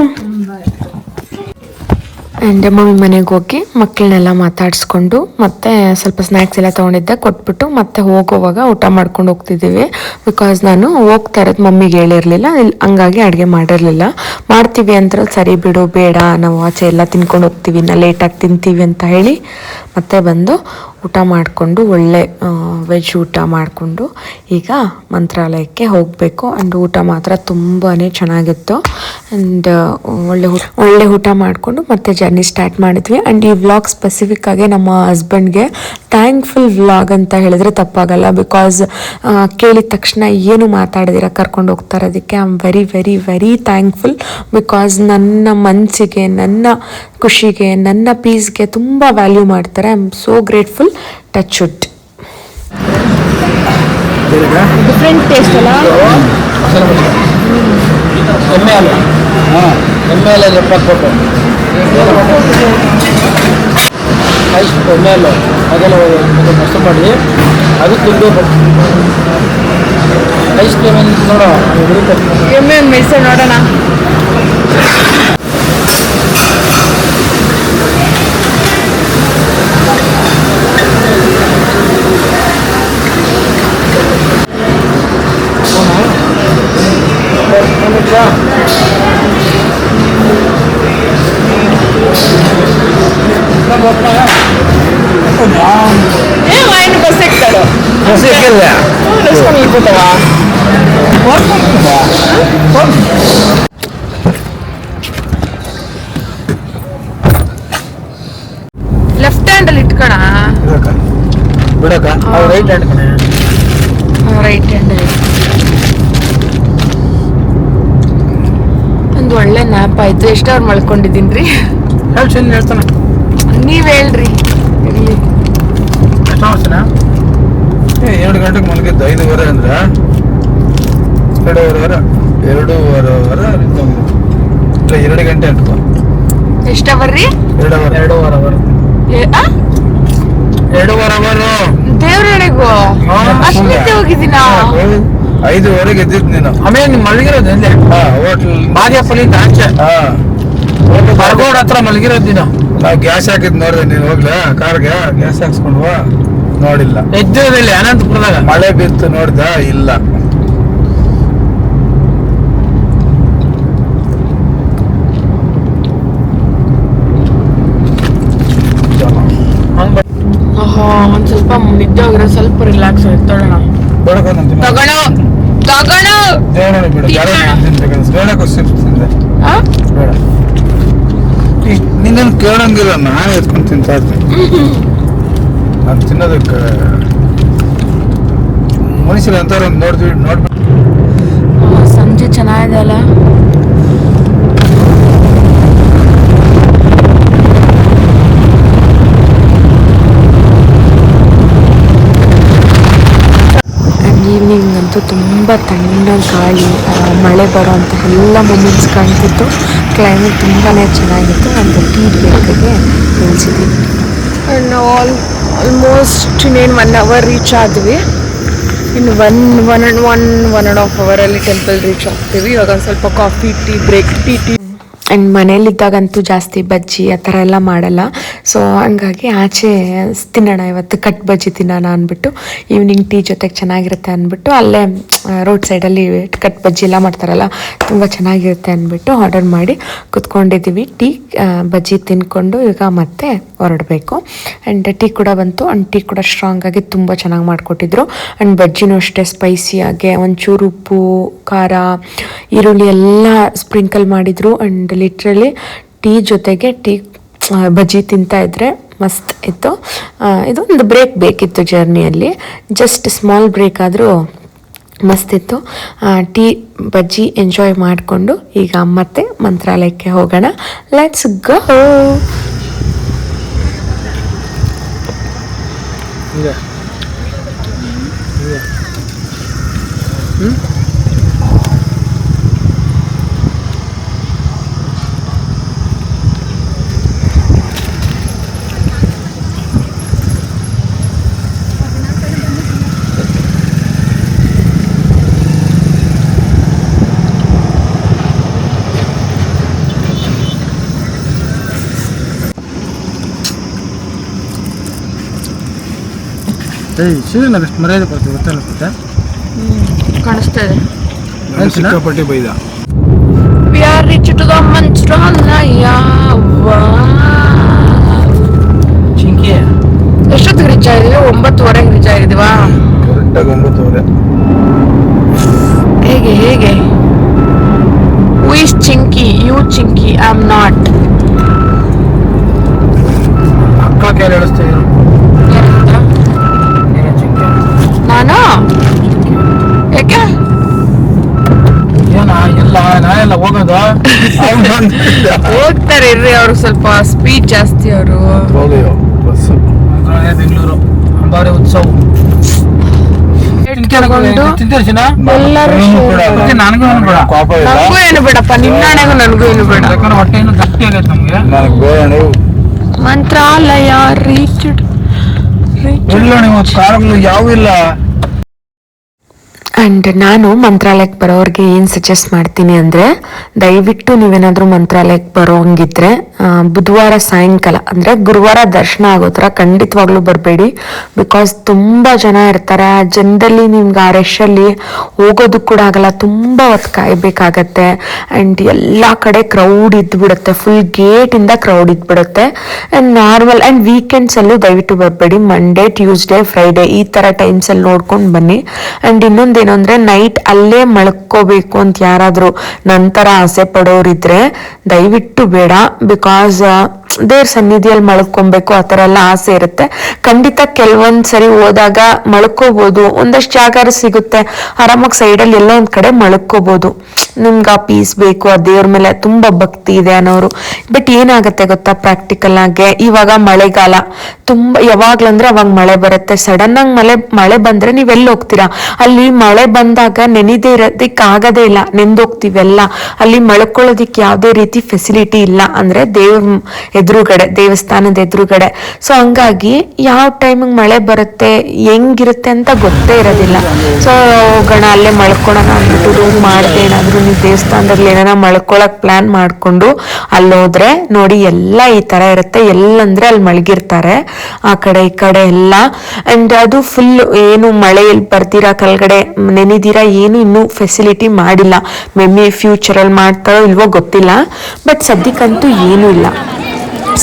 ಆ್ಯಂಡ್ ಮಮ್ಮಿ ಮನೆಗೆ ಹೋಗಿ ಮಕ್ಕಳನ್ನೆಲ್ಲ ಮಾತಾಡಿಸ್ಕೊಂಡು ಮತ್ತೆ ಸ್ವಲ್ಪ ಸ್ನ್ಯಾಕ್ಸ್ ಎಲ್ಲ ತೊಗೊಂಡಿದ್ದೆ ಕೊಟ್ಬಿಟ್ಟು ಮತ್ತೆ ಹೋಗುವಾಗ ಊಟ ಮಾಡ್ಕೊಂಡು ಹೋಗ್ತಿದ್ದೀವಿ. ಬಿಕಾಸ್ ನಾನು ಹೋಗ್ತಾ ಇರೋದು ಮಮ್ಮಿಗೆ ಹೇಳಿರಲಿಲ್ಲ, ಹಂಗಾಗಿ ಅಡುಗೆ ಮಾಡಿರಲಿಲ್ಲ. ಮಾಡ್ತೀವಿ ಅಂದ್ರೆ ಸರಿ ಬಿಡು ಬೇಡ ನಾವು ಆಚೆ ಎಲ್ಲ ತಿನ್ಕೊಂಡು ಹೋಗ್ತೀವಿ, ಇನ್ನು ಲೇಟಾಗಿ ತಿಂತೀವಿ ಅಂತ ಹೇಳಿ ಮತ್ತೆ ಬಂದು ಊಟ ಮಾಡಿಕೊಂಡು ಒಳ್ಳೆ ವೆಜ್ ಊಟ ಮಾಡಿಕೊಂಡು ಈಗ ಮಂತ್ರಾಲಯಕ್ಕೆ ಹೋಗಬೇಕು. ಆ್ಯಂಡ್ ಊಟ ಮಾತ್ರ ತುಂಬಾ ಚೆನ್ನಾಗಿತ್ತು. ಆ್ಯಂಡ್ ಒಳ್ಳೆ ಊಟ ಮಾಡಿಕೊಂಡು ಮತ್ತೆ ಜರ್ನಿ ಸ್ಟಾರ್ಟ್ ಮಾಡಿದ್ವಿ. ಆ್ಯಂಡ್ ಈ ವ್ಲಾಗ್ ಸ್ಪೆಸಿಫಿಕ್ಕಾಗಿ ನಮ್ಮ ಹಸ್ಬೆಂಡ್ಗೆ ಥ್ಯಾಂಕ್ಫುಲ್ ವ್ಲಾಗ್ ಅಂತ ಹೇಳಿದ್ರೆ ತಪ್ಪಾಗಲ್ಲ. ಬಿಕಾಸ್ ಕೇಳಿದ ತಕ್ಷಣ ಏನು ಮಾತಾಡಿದಿರ ಕರ್ಕೊಂಡು ಹೋಗ್ತಾ ಇರೋದಕ್ಕೆ I am very very very thankful. Because ನನ್ನ ಮನಸ್ಸಿಗೆ, ನನ್ನ ಖುಷಿಗೆ, ನನ್ನ ಪೀಸ್ಗೆ ತುಂಬ ವ್ಯಾಲ್ಯೂ ಮಾಡ್ತಾರೆ. I am so grateful. Touch wood. Different taste ಅಲ್ಲ. ಎಮ್ಮೆ ಅಲ್ಲ, ಎಮ್ಮೆ ಅಲ್ಲ 70 ಐಸ್ ಎಮ್ಮೆ ಅಲ್ಲ ಅದೆಲ್ಲ ಮಸ್ತು ಮಾಡಿ ಅದು ತಿನ್ನಬೇಕು. ಐಸ್ ಕ್ರೀಮ್ ನೋಡೋ ಎಮ್ಮೆ ಮೆಣಸು ನೋಡೋಣ. ಬಸ್ ಎಕ್ತಾಳು ಲೆಫ್ಟ್ ಹ್ಯಾಂಡ್ ಅಲ್ಲಿ ಇಟ್ಕೋಣ. ಬಿಡಕ ರೈಟ್ ಹ್ಯಾಂಡ್ ಕಣೆ. ರೈಟ್ ಹ್ಯಾಂಡ್ ಅಲ್ಲಿ ಒಂದು ಒಳ್ಳೆ ನ್ಯಾಪ್ ಆಯ್ತು. ಎಷ್ಟು ಅವ್ರು ಮಲ್ಕೊಂಡಿದ್ದೀನಿ ರೀ? ಹೇಳ್ತಾನೆ, ನೀವ್ ಹೇಳ್ರಿ. ಇರ್ಲಿ. ಎಷ್ಟು ವರ್ಷನ? 2 ಗಂಟೆಗೆ ಮಲಗಿದ್ದು 5:15 ಅಂದ್ರೆ 2:15 ಇಲ್ಲ 2 ಗಂಟೆ ಅಂತ. ಎಷ್ಟು ಅವರ್ ರೀ? 2 ಅವರ್. ದೇವ್ರಡೆಗೂ ಅಷ್ಟೇ ಹೋಗಿದ್ದೀನ. 5:15 ಎದ್ದಿದ್ದು ನೀನು. ಆಮೇಲೆ ನೀವು ಮಲಗಿರೋದು ಎಂದೆ? ಹೋಟ್ಲ್ ಬಾದಿಯಪ್ಪಲಿಂದ ಆಚೆ ಬರಗೋಡ್ ಹತ್ರ ಮಲಗಿರೋದು ನೀನು. ನಾವು ಗ್ಯಾಸ್ ಹಾಕಿದ್ ನೋಡಿದೆ, ನೀನು ಹೋಗ್ಲಾ ಕಾರ್ಗೆ ಗ್ಯಾಸ್ ಹಾಕ್ಸ್ಕೊಂಡ್ವಾ? ನೋಡಿಲ್ಲ. ಎದ್ದಿರೋದಿಲ್ಲ ಅನಂತಪುರದಾಗ. ಮಳೆ ಬಿತ್ತು ನೋಡ್ದ? ಇಲ್ಲ. ಒಂದ್ ಸ್ವಲ್ಪ ನಿದ್ದೆ ಹೋಗಿರೋ ಸ್ವಲ್ಪ ರಿಲ್ಯಾಕ್ಸ್ ಆಯ್ತು. ತಗೋಣ ಬೇಡ ನಿನ್ನ ಕೇಳಂಗಿಲ್ಲ, ನಾನು ಎತ್ಕೊಂಡು ತಿಂತಾ ಇದ್ದೀನಿ. ನಾನು ತಿನ್ನೋದಕ್ಕೆ ಮನುಷ್ಯರು ಅಂತಾರ ನೋಡ್ಬಿಟ್ಟು. ಸಂಜೆ ಚೆನ್ನಾಗಿದೆ ಅಲ್ಲ. ಈವ್ನಿಂಗ್ ಅಂತೂ ತುಂಬ ತಣ್ಣಗೆ ಗಾಳಿ, ಮಳೆ ಬರೋ ಅಂತ ಎಲ್ಲ ಮೂಮೆಂಟ್ಸ್ ಕಾಣ್ತಿತ್ತು. ಕ್ಲೈಮೇಟ್ ತುಂಬಾ ಚೆನ್ನಾಗಿತ್ತು. ಒಂದು ಟೀ ಬ್ರೇಕ್ಗೆ ನಿಲ್ಸಿದ್ದೀವಿ. ನಾವು ಆಲ್ಮೋಸ್ಟ್ ಇನ್ನೇನು 1 ಅವರ್ ರೀಚ್ ಆದ್ವಿ. ಇನ್ನು 1.5 ಅವರಲ್ಲಿ ಟೆಂಪಲ್ ರೀಚ್ ಆಗ್ತೀವಿ. ಇವಾಗ ಒಂದು ಸ್ವಲ್ಪ coffee tea break tea and ಮನೇಲಿದ್ದಾಗಂತೂ ಜಾಸ್ತಿ ಬಜ್ಜಿ ಆ ಥರ ಎಲ್ಲ ಮಾಡಲ್ಲ. ಸೊ ಹಂಗಾಗಿ ಆಚೆ ತಿನ್ನೋಣ ಇವತ್ತು, ಕಟ್ ಬಜ್ಜಿ ತಿನ್ನೋಣ ಅಂದ್ಬಿಟ್ಟು, ಈವ್ನಿಂಗ್ ಟೀ ಜೊತೆಗೆ ಚೆನ್ನಾಗಿರುತ್ತೆ ಅಂದ್ಬಿಟ್ಟು ಅಲ್ಲೇ ರೋಡ್ ಸೈಡಲ್ಲಿ ಕಟ್ ಬಜ್ಜಿ ಎಲ್ಲ ಮಾಡ್ತಾರಲ್ಲ, ತುಂಬ ಚೆನ್ನಾಗಿರುತ್ತೆ ಅಂದ್ಬಿಟ್ಟು ಆರ್ಡರ್ ಮಾಡಿ ಕೂತ್ಕೊಂಡಿದ್ದೀವಿ. ಟೀ ಬಜ್ಜಿ ತಿನ್ಕೊಂಡು ಈಗ ಮತ್ತೆ ಹೊರಡಬೇಕು. ಆ್ಯಂಡ್ ಟೀ ಕೂಡ ಬಂತು. ಆ್ಯಂಡ್ ಟೀ ಕೂಡ ಸ್ಟ್ರಾಂಗಾಗಿ ತುಂಬ ಚೆನ್ನಾಗಿ ಮಾಡಿಕೊಟ್ಟಿದ್ರು. ಆ್ಯಂಡ್ ಬಜ್ಜಿನೂ ಅಷ್ಟೇ ಸ್ಪೈಸಿಯಾಗೆ ಒಂಚೂರು ಉಪ್ಪು ಖಾರ ಈರುಳ್ಳಿ ಎಲ್ಲ ಸ್ಪ್ರಿಂಕಲ್ ಮಾಡಿದರು. ಆ್ಯಂಡ್ ಲಿಟ್ರಲಿ ಟೀ ಜೊತೆಗೆ ಬಜ್ಜಿ ತಿಂತಾ ಇದ್ರೆ ಮಸ್ತ್ ಇತ್ತು. ಇದೊಂದು ಬ್ರೇಕ್ ಬೇಕಿತ್ತು ಜರ್ನಿಯಲ್ಲಿ, ಜಸ್ಟ್ ಸ್ಮಾಲ್ ಬ್ರೇಕ್ ಆದರೂ ಮಸ್ತಿತ್ತು. ಟೀ ಬಜ್ಜಿ ಎಂಜಾಯ್ ಮಾಡಿಕೊಂಡು ಈಗ ಮತ್ತೆ ಮಂತ್ರಾಲಯಕ್ಕೆ ಹೋಗೋಣ. Let's go. ಸೀರೆ ಎಷ್ಟು ಮರ್ಯಾದೆ ಕೊಡ್ತೀವಿ ಗೊತ್ತಲ್ಲ ಪುಟ್ಟ ಕಾಣಿಸ್ತಾ ಇದೆ. ಸಿಕ್ಕಾಪಟ್ಟೆ ಬೈದ. We are reached to the Mantralaya. Chinki ಎಷ್ಟೊತ್ತಿಗೆ ರೀಚ್ ಆಗಿದೀವಿ? 9:30 ರೀಚ್ ಆಗಿದೀವಾ? ಕರೆಕ್ಟಾಗಿ 9:00. ಹೇಗೆ Who is Chinky? You Chinky, I'm not. ಅಕ್ಕ ಕೇಳಿ ಹೇಳಿಸ್ತಾ ಇದ್ರು ನೀನೇ ಚಿಂಕಿ ನಾನು ಯಾಕೆ ಏನ ಇಲ್ಲ ನಾನೆಲ್ಲ ಹೋಗೋದು ಹೋಗ್ತಾರೆ ಇರ್ರಿ, ಅವ್ರಿಗೆ ಸ್ವಲ್ಪ ಸ್ಪೀಡ್ ಜಾಸ್ತಿ ಅವರು. ಹೋಗಿಯೋ ಬಸ್ಸು ಮಂತ್ರಾಲಯ ಬೆಂಗಳೂರು ಅಂಬಾರಿ ಉತ್ಸವ ನನಗೂ ಏನು ಬೇಡ ಕೋಪ ಇಲ್ಲ ನನಗೂ ಏನು ಬೇಡಪ್ಪ, ನಿನ್ನಾಣೆಗೂ ನನಗೂ ಏನು ಬೇಡ. ಯಾಕಂದ್ರೆ ಹೊಟ್ಟೆ ಇನ್ನು ಗಟ್ಟಿ ಆಗೈತೆ ನಮ್ಗೆ. ನನಗೆ ಬೇಡ. ಮಂತ್ರಾಲಯ ರೀಚ್ಡ್. ಇಲ್ಲ ನೀವು ಕಾರುಗಳು ಯಾವಿಲ್ಲ. ಆ್ಯಂಡ್ ನಾನು ಮಂತ್ರಾಲಯಕ್ಕೆ ಬರೋರಿಗೆ ಏನು ಸಜೆಸ್ಟ್ ಮಾಡ್ತೀನಿ ಅಂದರೆ, ದಯವಿಟ್ಟು ನೀವೇನಾದರೂ ಮಂತ್ರಾಲಯಕ್ಕೆ ಬರೋಂಗಿದ್ರೆ ಬುಧವಾರ ಸಾಯಂಕಾಲ ಅಂದರೆ ಗುರುವಾರ ದರ್ಶನ ಆಗೋ ಥರ ಖಂಡಿತವಾಗ್ಲೂ ಬರಬೇಡಿ. ಬಿಕಾಸ್ ತುಂಬ ಜನ ಇರ್ತಾರೆ. ಆ ಜನದಲ್ಲಿ ನಿಮ್ಗೆ ಆ ರಶಲ್ಲಿ ಹೋಗೋದಕ್ಕೆ ಕೂಡ ಆಗಲ್ಲ, ತುಂಬ ಹೊತ್ತು ಕಾಯಬೇಕಾಗತ್ತೆ. ಆ್ಯಂಡ್ ಎಲ್ಲ ಕಡೆ ಕ್ರೌಡ್ ಇದ್ದುಬಿಡುತ್ತೆ, ಫುಲ್ ಗೇಟಿಂದ ಕ್ರೌಡ್ ಇದ್ಬಿಡುತ್ತೆ. ಆ್ಯಂಡ್ ನಾರ್ಮಲ್ ಆ್ಯಂಡ್ ವೀಕೆಂಡ್ಸಲ್ಲೂ ದಯವಿಟ್ಟು ಬರಬೇಡಿ. ಮಂಡೇ, ಟ್ಯೂಸ್ಡೇ, ಫ್ರೈಡೇ ಈ ಥರ ಟೈಮ್ಸಲ್ಲಿ ನೋಡ್ಕೊಂಡು ಬನ್ನಿ. ಆ್ಯಂಡ್ ಇನ್ನೊಂದೇನು ಅಂದರೆ, ನೈಟ್ ಅಲ್ಲೇ ಮಲ್ಕೋಬೇಕು ಅಂತ ಯಾರಾದರೂ ನಂತರ ಆಸೆ ಪಡೋರಿದ್ರೆ ದಯವಿಟ್ಟು ಬೇಡ. ಬಿಕಾಸ್ ದೇವ್ರ ಸನ್ನಿಧಿಯಲ್ಲಿ ಮಲ್ಕೊಬೇಕು ಆ ಥರ ಎಲ್ಲ ಆಸೆ ಇರುತ್ತೆ. ಖಂಡಿತ ಕೆಲವೊಂದು ಸರಿ ಹೋದಾಗ ಮಲ್ಕೋಬೋದು, ಒಂದಷ್ಟು ಜಾಗ ಸಿಗುತ್ತೆ, ಆರಾಮಾಗಿ ಸೈಡಲ್ಲಿ ಎಲ್ಲ ಒಂದು ಕಡೆ ಮಲ್ಕೋಬೋದು. ನಿಮ್ಗೆ ಆ ಪೀಸ್ ಬೇಕು, ಆ ದೇವ್ರ ಮೇಲೆ ತುಂಬ ಭಕ್ತಿ ಇದೆ ಅನ್ನೋರು. ಬಟ್ ಏನಾಗುತ್ತೆ ಗೊತ್ತಾ, ಪ್ರಾಕ್ಟಿಕಲ್ ಆಗಿ ಇವಾಗ ಮಳೆಗಾಲ ತುಂಬ ಯಾವಾಗ್ಲಂದ್ರೆ ಅವಾಗ ಮಳೆ ಬರುತ್ತೆ. ಸಡನ್ನಾಗಿ ಮಳೆ ಬಂದರೆ ನೀವೆಲ್ಲಿ ಹೋಗ್ತೀರಾ? ಅಲ್ಲಿ ಮಳೆ ಬಂದಾಗ ನೆನೆದೇ ಇರೋದಕ್ಕೆ ಆಗೋದೇ ಇಲ್ಲ, ನೆಂದೋಗ್ತೀವೆಲ್ಲ. ಅಲ್ಲಿ ಮಳ್ಕೊಳ್ಳೋದಿಕ್ಕೆ ಯಾವುದೇ ರೀತಿ ಫೆಸಿಲಿಟಿ ಇಲ್ಲ, ಅಂದರೆ ಎದುರುಗಡೆ ದೇವಸ್ಥಾನದ ಎದುರುಗಡೆ. ಸೊ ಹಂಗಾಗಿ ಯಾವ ಟೈಮಿಗೆ ಮಳೆ ಬರುತ್ತೆ ಹೆಂಗಿರುತ್ತೆ ಅಂತ ಗೊತ್ತೇ ಇರೋದಿಲ್ಲ. ಸೊ ಹೋಗೋಣ ಅಲ್ಲೇ ಮಳ್ಕೊಳ್ಳೋಣ ಅಂದ್ಬಿಟ್ಟು ರೂಮ್ ಮಾಡಿದೆ. ಏನಾದರೂ ನೀವು ದೇವಸ್ಥಾನದಲ್ಲಿ ಏನಾರ ಮಳ್ಕೊಳಕ್ ಪ್ಲಾನ್ ಮಾಡಿಕೊಂಡು ಅಲ್ಲೋದ್ರೆ ನೋಡಿ ಎಲ್ಲ ಈ ಥರ ಇರುತ್ತೆ. ಎಲ್ಲಂದ್ರೆ ಅಲ್ಲಿ ಮಲಗಿರ್ತಾರೆ ಆ ಕಡೆ ಈ ಕಡೆ ಎಲ್ಲ. ಆ್ಯಂಡ್ ಅದು ಫುಲ್ ಏನು ಮಳೆಯಲ್ಲಿ ಬರ್ದಿರಾ ಕೆಳಗಡೆ ನೆನೆದಿರಾ ಏನು ಇನ್ನೂ ಫೆಸಿಲಿಟಿ ಮಾಡಿಲ್ಲ. ಮೇ ಬಿ ಫ್ಯೂಚರಲ್ಲಿ ಮಾಡ್ತಾರೋ ಇಲ್ವೋ ಗೊತ್ತಿಲ್ಲ. ಬಟ್ ಸದ್ಯಕ್ಕಂತೂ ಏನೂ ಇಲ್ಲ.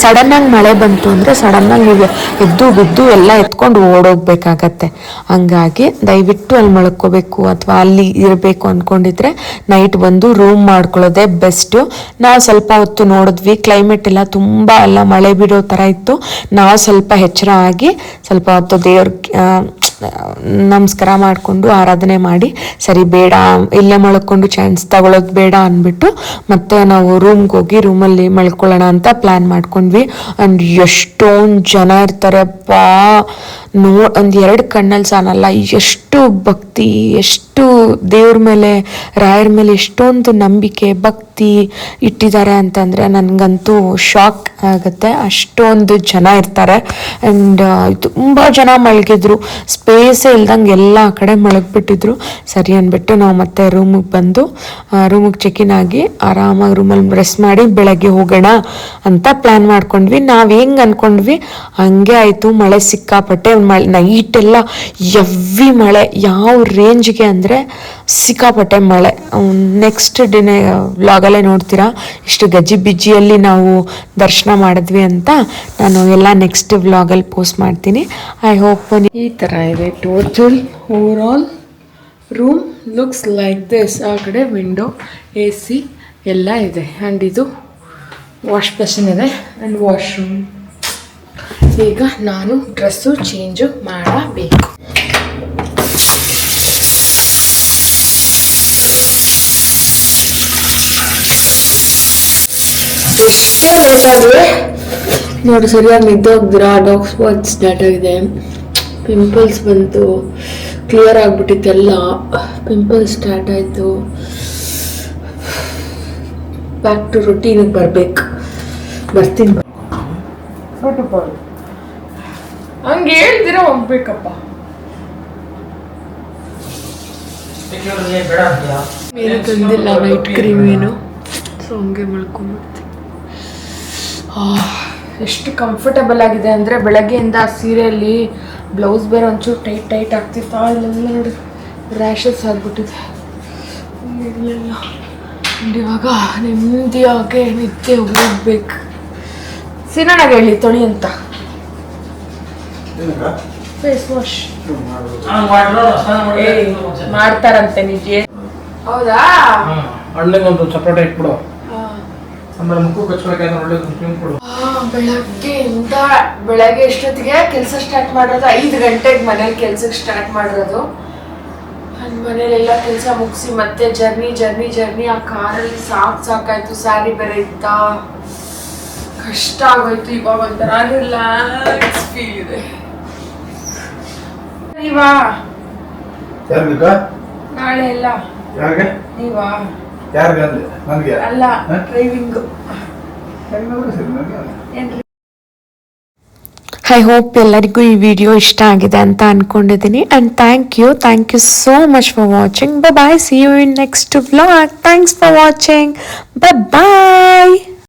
ಸಡನ್ನಾಗಿ ಮಳೆ ಬಂತು ಅಂದರೆ ಸಡನ್ನಾಗಿ ನೀವು ಎದ್ದು ಬಿದ್ದು ಎಲ್ಲ ಎತ್ಕೊಂಡು ಓಡೋಗ್ಬೇಕಾಗತ್ತೆ. ಹಂಗಾಗಿ ದಯವಿಟ್ಟು ಅಲ್ಲಿ ಮಲ್ಕೋಬೇಕು ಅಥವಾ ಅಲ್ಲಿ ಇರಬೇಕು ಅಂದ್ಕೊಂಡಿದ್ರೆ ನೈಟ್ ಬಂದು ರೂಮ್ ಮಾಡ್ಕೊಳ್ಳೋದೇ ಬೆಸ್ಟು. ನಾವು ಸ್ವಲ್ಪ ಹೊತ್ತು ನೋಡಿದ್ವಿ, ಕ್ಲೈಮೇಟ್ ಎಲ್ಲ ತುಂಬ ಎಲ್ಲ ಮಳೆ ಬಿಡೋ ಥರ ಇತ್ತು. ನಾವು ಸ್ವಲ್ಪ ಎಚ್ಚರ ಆಗಿ ಸ್ವಲ್ಪ ಹೊತ್ತು ದೇವ್ರಿಗೆ ನಮಸ್ಕಾರ ಮಾಡಿಕೊಂಡು ಆರಾಧನೆ ಮಾಡಿ, ಸರಿ ಬೇಡ ಇಲ್ಲೇ ಮಲ್ಕೊಂಡು ಚಾನ್ಸ್ ತಗೊಳ್ಳೋದು ಬೇಡ ಅಂದ್ಬಿಟ್ಟು ಮತ್ತೆ ನಾವು ರೂಮ್ಗೆ ಹೋಗಿ ರೂಮಲ್ಲಿ ಮಲ್ಕೊಳ್ಳೋಣ ಅಂತ ಪ್ಲ್ಯಾನ್ ಮಾಡ್ಕೊಂಡ್ವಿ. ಆ್ಯಂಡ್ ಎಷ್ಟೊಂದು ಜನ ಇರ್ತಾರೆ ಅಪ್ಪಾ, ಒಂದು 2 ಕಣ್ಣಲ್ಲಿ ಸಾನಲ್ಲ, ಎಷ್ಟು ಭಕ್ತಿ, ಎಷ್ಟು ದೇವ್ರ ಮೇಲೆ ರಾಯರ ಮೇಲೆ ಎಷ್ಟೊಂದು ನಂಬಿಕೆ ಭಕ್ತಿ ಇಟ್ಟಿದ್ದಾರೆ ಅಂತಂದರೆ ನನಗಂತೂ ಶಾಕ್ ಆಗುತ್ತೆ. ಅಷ್ಟೊಂದು ಜನ ಇರ್ತಾರೆ. ಆ್ಯಂಡ್ ತುಂಬ ಜನ ಮಲಗಿದ್ರು, ಸ್ಪೇಸೇ ಇಲ್ದಂಗೆ ಎಲ್ಲ ಕಡೆ ಮಲಗಿಬಿಟ್ಟಿದ್ರು. ಸರಿ ಅಂದ್ಬಿಟ್ಟು ನಾವು ಮತ್ತೆ ರೂಮಿಗೆ ಬಂದು ರೂಮಿಗೆ ಚೆಕ್-ಇನ್ ಆಗಿ ಆರಾಮಾಗಿ ರೂಮಲ್ಲಿ ರೆಸ್ಟ್ ಮಾಡಿ ಬೆಳಗ್ಗೆ ಹೋಗೋಣ ಅಂತ ಪ್ಲ್ಯಾನ್ ಮಾಡ್ಕೊಂಡ್ವಿ. ನಾವು ಹೆಂಗೆ ಅಂದ್ಕೊಂಡ್ವಿ ಹಂಗೆ ಆಯಿತು. ಮಳೆ ಸಿಕ್ಕಾಪಟ್ಟೆ ನೈಟೆಲ್ಲ ಎವ್ವಿ ಮಳೆ, ಯಾವ ರೇಂಜ್ಗೆ ಅಂದರೆ ಸಿಕ್ಕಾಪಟ್ಟೆ ಮಳೆ. ನೆಕ್ಸ್ಟ್ ಡಿನೇ ವ್ಲಾಗಲ್ಲೇ ನೋಡ್ತೀರಾ ಇಷ್ಟು ಗಜಿ ಬಿಜಿಯಲ್ಲಿ ನಾವು ದರ್ಶನ ಮಾಡಿದ್ವಿ ಅಂತ. ನಾನು ಎಲ್ಲ ನೆಕ್ಸ್ಟ್ ವ್ಲಾಗಲ್ಲಿ ಪೋಸ್ಟ್ ಮಾಡ್ತೀನಿ. ಐ ಹೋಪ್ ಈ ಥರ ಇದೆ total over all room looks like this. ಆ ಕಡೆ ವಿಂಡೋ, AC ಎಲ್ಲ ಇದೆ. ಆ್ಯಂಡ್ ಇದು ವಾಶ್ ಬೇಸಿನ್ ಇದೆ ಆ್ಯಂಡ್ ವಾಶ್ರೂಮ್. ಈಗ ನಾನು ಡ್ರೆಸ್ಸು ಚೇಂಜು ಮಾಡಬೇಕು. ಎಷ್ಟೇ ಬೇಕಾದ್ರೆ ನೋಡಿ ಸರಿಯಾಗಿ ನಿದ್ದೆ ಹೋಗ್ದಿರಾ, ಡಾಗ್ ಸ್ಪಾಟ್ ಸ್ಟಾರ್ಟ್ ಆಗಿದೆ, ಪಿಂಪಲ್ಸ್ ಬಂತು, ಕ್ಲಿಯರ್ ಆಗಿಬಿಟ್ಟಿತ್ತೆಲ್ಲ, ಪಿಂಪಲ್ಸ್ ಸ್ಟಾರ್ಟ್ ಆಯಿತು. ಬ್ಯಾಕ್ ಟು ರೊಟೀನಿಗೆ ಬರ್ತೀನಿ. ಹಂಗೆ ಹೇಳ್ದಿರ ಹೋಗ್ಬೇಕಪ್ಪ. ಏನು ತಂದಿಲ್ಲ ನೈಟ್ ಕ್ರೀಮ್ ಏನು, ಸೊ ಹಂಗೆ ಮಲ್ಕೊಂಡ್ಬಿಡ್ತೀನಿ. ಎಷ್ಟು ಕಂಫರ್ಟಬಲ್ ಆಗಿದೆ ಅಂದರೆ ಬೆಳಗ್ಗೆಯಿಂದ ಸೀರೆಯಲ್ಲಿ ಬ್ಲೌಸ್ ಬೇರೆ ಒಂಚೂರು ಟೈಟ್ ಆಗ್ತಿತ್ತು, ಅಲ್ಲೆಲ್ಲ ನೋಡಿ ರ್ಯಾಷಸ್ ಆಗಿಬಿಟ್ಟಿದೆ ಇಲ್ಲೆಲ್ಲ. ಇವಾಗ ನೆಮ್ಮದಿಯಾಗೆ ನಿದ್ದೆ ಹೋಗ್ಬೇಕು. ಸಿನಣ್ಣಗೆ ಹೇಳಿ ತೊಳಿ ಅಂತ ಫೇಸ್ ವಾಶ್ ಮಾಡ್ತಾರಂತೆ ನಿಜ. ಹೌದಾ? ಹಣ್ಣಿಗೆ ಒಂದು ಸಪೋಟ ಇಟ್ಬಿಡು, ಆಮೇಲೆ ಮುಖ ಕಚ್ಕೊಳಕ್ಕೆ ಒಳ್ಳೆ ಕ್ರೀಮ್ ಕೊಡು. ಬೆಳಗ್ಗೆ ಎಷ್ಟೊತ್ತಿಗೆ ಕೆಲಸ ಸ್ಟಾರ್ಟ್ ಮಾಡಿರೋದು, 5 ಗಂಟೆಗೆ ಮನೇಲಿ ಕೆಲ್ಸಕ್ಕೆ ಸ್ಟಾರ್ಟ್ ಮಾಡಿರೋದು. ನನ್ನ ಮನೇಲೆಲ್ಲ ಕೆಲಸ ಮುಗಿಸಿ ಮತ್ತೆ ಜರ್ನಿ ಆ ಕಾರಲ್ಲಿ ಸಾಕಾಯ್ತು. ಸ್ಯಾರಿ ಬೇರೆ ಇತ್ತ, ಕಷ್ಟ ಆಗೋಯ್ತು. ಇವಾಗ ಒಂಥರ ರಿಲ್ಯಾಕ್ಸ್ ಫೀಲ್ ಇದೆ. ನೀವಾ ನಾಳೆ ಎಲ್ಲ ನೀವಾ? ಅಲ್ಲ, ಡ್ರೈವಿಂಗ್. ಐ ಹೋಪ್ ಎಲ್ಲರಿಗೂ ಈ ವಿಡಿಯೋ ಇಷ್ಟ ಆಗಿದೆ ಅಂತ ಅನ್ಕೊಂಡಿದ್ದೀನಿ. And thank you so much for watching. Bye, see you in next vlog. Thanks for watching. Bye.